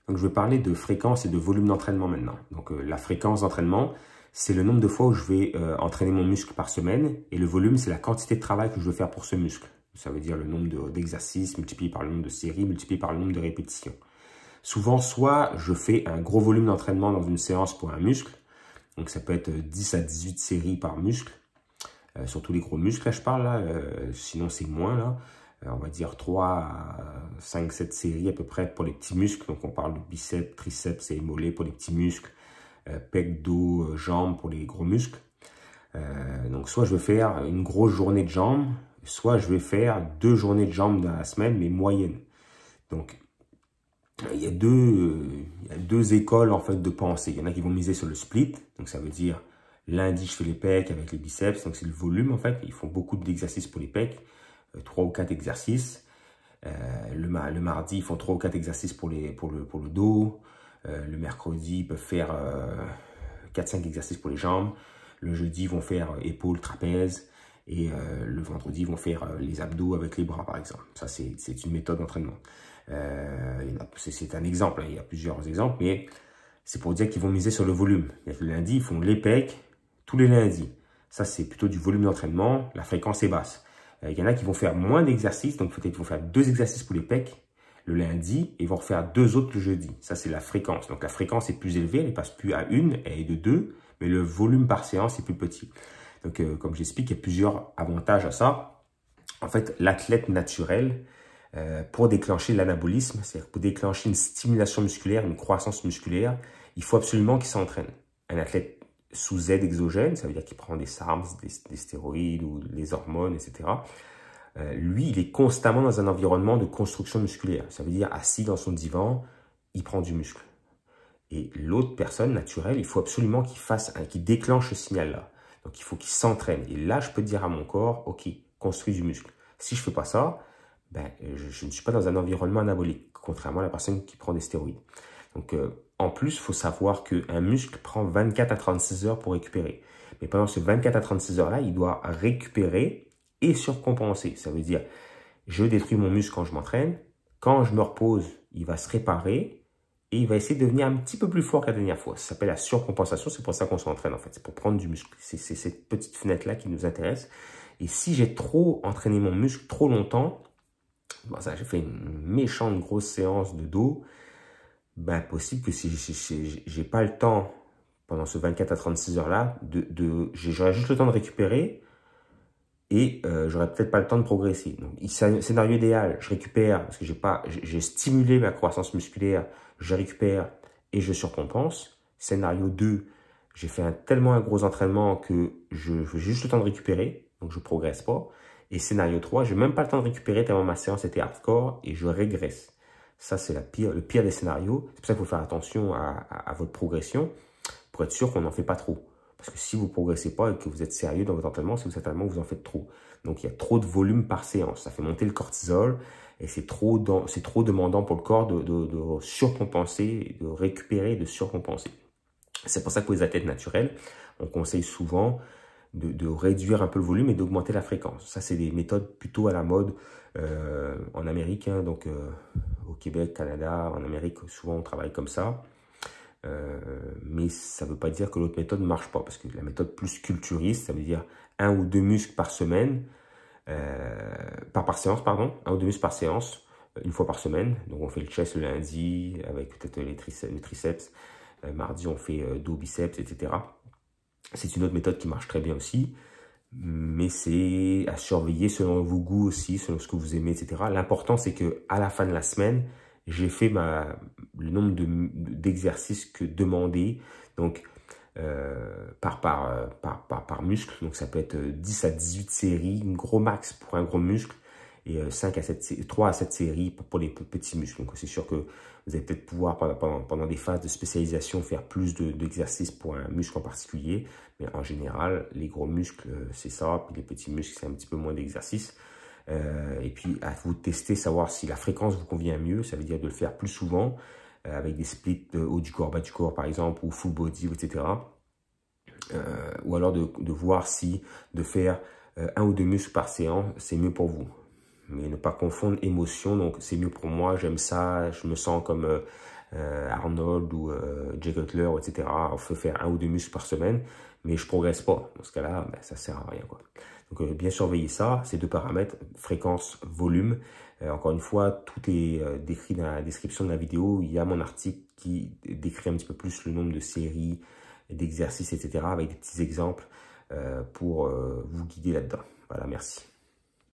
Donc, je vais parler de fréquence et de volume d'entraînement maintenant. Donc, la fréquence d'entraînement, c'est le nombre de fois où je vais entraîner mon muscle par semaine. Et le volume, c'est la quantité de travail que je veux faire pour ce muscle. Ça veut dire le nombre d'exercices multiplié par le nombre de séries, multiplié par le nombre de répétitions. Souvent, soit je fais un gros volume d'entraînement dans une séance pour un muscle. Donc, ça peut être 10 à 18 séries par muscle. Surtout les gros muscles, là, je parle. Là. Sinon, c'est moins, là. On va dire 3 à 5, 7 séries à peu près pour les petits muscles. Donc, on parle de biceps, triceps et mollets pour les petits muscles. Pec, dos, jambes pour les gros muscles. Donc, soit je vais faire une grosse journée de jambes, soit je vais faire 2 journées de jambes dans la semaine, mais moyennes. Donc, il y a deux écoles en fait de pensée. Il y en a qui vont miser sur le split. Donc, ça veut dire lundi, je fais les pecs avec les biceps. Donc, c'est le volume en fait. Ils font beaucoup d'exercices pour les pecs. 3 ou 4 exercices. Le mardi, ils font 3 ou 4 exercices pour le dos. Le mercredi, ils peuvent faire 4-5 exercices pour les jambes. Le jeudi, ils vont faire épaules, trapèzes. Et le vendredi, ils vont faire les abdos avec les bras, par exemple. Ça, c'est une méthode d'entraînement. C'est un exemple, hein, il y a plusieurs exemples, mais c'est pour dire qu'ils vont miser sur le volume. Le lundi, ils font les pecs tous les lundis. Ça, c'est plutôt du volume d'entraînement. La fréquence est basse. Il y en a qui vont faire moins d'exercices, donc peut-être qu'ils vont faire 2 exercices pour les pecs le lundi et vont refaire 2 autres le jeudi. Ça, c'est la fréquence. Donc, la fréquence est plus élevée, elle ne passe plus à 1, elle est de 2, mais le volume par séance est plus petit. Donc, comme j'explique, il y a plusieurs avantages à ça. En fait, l'athlète naturel, pour déclencher l'anabolisme, c'est-à-dire pour déclencher une stimulation musculaire, une croissance musculaire, il faut absolument qu'il s'entraîne. Un athlète sous aide exogène, ça veut dire qu'il prend des SARMs, des stéroïdes ou des hormones, etc. Lui, il est constamment dans un environnement de construction musculaire. Ça veut dire assis dans son divan, il prend du muscle. Et l'autre personne naturelle, il faut absolument qu'il déclenche ce signal-là. Donc, il faut qu'il s'entraîne. Et là, je peux dire à mon corps, OK, construis du muscle. Si je ne fais pas ça, ben, je ne suis pas dans un environnement anabolique, contrairement à la personne qui prend des stéroïdes. Donc, en plus, il faut savoir qu'un muscle prend 24 à 36 heures pour récupérer. Mais pendant ce 24 à 36 heures-là, il doit récupérer et surcompenser. Ça veut dire, je détruis mon muscle quand je m'entraîne. Quand je me repose, il va se réparer et il va essayer de devenir un petit peu plus fort que la dernière fois. Ça s'appelle la surcompensation. C'est pour ça qu'on s'entraîne, en fait. C'est pour prendre du muscle. C'est cette petite fenêtre-là qui nous intéresse. Et si j'ai trop entraîné mon muscle trop longtemps, bon, ça, j'ai fait une méchante grosse séance de dos, ben, possible que si j'ai pas le temps pendant ce 24 à 36 heures-là, j'aurai juste le temps de récupérer et j'aurai peut-être pas le temps de progresser. Donc, scénario idéal, je récupère parce que j'ai stimulé ma croissance musculaire, je récupère et je surcompense. Scénario 2, j'ai fait tellement un gros entraînement que j'ai juste le temps de récupérer, donc je progresse pas. Et scénario 3, je n'ai même pas le temps de récupérer tellement ma séance était hardcore et je régresse. Ça, c'est le pire des scénarios. C'est pour ça qu'il faut faire attention à votre progression pour être sûr qu'on n'en fait pas trop. Parce que si vous ne progressez pas et que vous êtes sérieux dans votre entraînement, c'est certainement que vous en faites trop. Donc, il y a trop de volume par séance. Ça fait monter le cortisol et c'est trop demandant pour le corps de surcompenser, de récupérer, de surcompenser. C'est pour ça que pour les athlètes naturels, on conseille souvent de réduire un peu le volume et d'augmenter la fréquence. Ça, c'est des méthodes plutôt à la mode en Amérique, hein, donc au Québec, Canada, en Amérique, souvent on travaille comme ça. Mais ça ne veut pas dire que l'autre méthode ne marche pas, parce que la méthode plus culturiste, ça veut dire 1 ou 2 muscles par semaine, par séance, pardon, 1 ou 2 muscles par séance, une fois par semaine. Donc on fait le chest le lundi avec peut-être les triceps, mardi on fait dos, biceps, etc. C'est une autre méthode qui marche très bien aussi, mais c'est à surveiller selon vos goûts aussi, selon ce que vous aimez, etc. L'important, c'est qu'à la fin de la semaine, j'ai fait le nombre d'exercices que demandé, donc par muscle. Donc ça peut être 10 à 18 séries, un gros max pour un gros muscle, et 3 à 7 séries pour les petits muscles. Donc c'est sûr que vous allez peut-être pouvoir, pendant des phases de spécialisation, faire plus d'exercices pour un muscle en particulier. Mais en général, les gros muscles, c'est ça. Puis les petits muscles, c'est un petit peu moins d'exercices. Et puis, à vous de tester, savoir si la fréquence vous convient mieux. Ça veut dire de le faire plus souvent, avec des splits haut du corps, bas du corps, par exemple, ou full body, etc. Ou alors de voir si de faire 1 ou 2 muscles par séance, c'est mieux pour vous. Mais ne pas confondre émotion. Donc, c'est mieux pour moi, j'aime ça, je me sens comme Arnold ou Jay Cutler, etc. On fait faire 1 ou 2 muscles par semaine, mais je progresse pas. Dans ce cas-là, ben, ça sert à rien, quoi. Donc, bien surveiller ça, ces deux paramètres, fréquence, volume. Encore une fois, tout est décrit dans la description de la vidéo. Il y a mon article qui décrit un petit peu plus le nombre de séries, d'exercices, etc. avec des petits exemples pour vous guider là-dedans. Voilà, merci.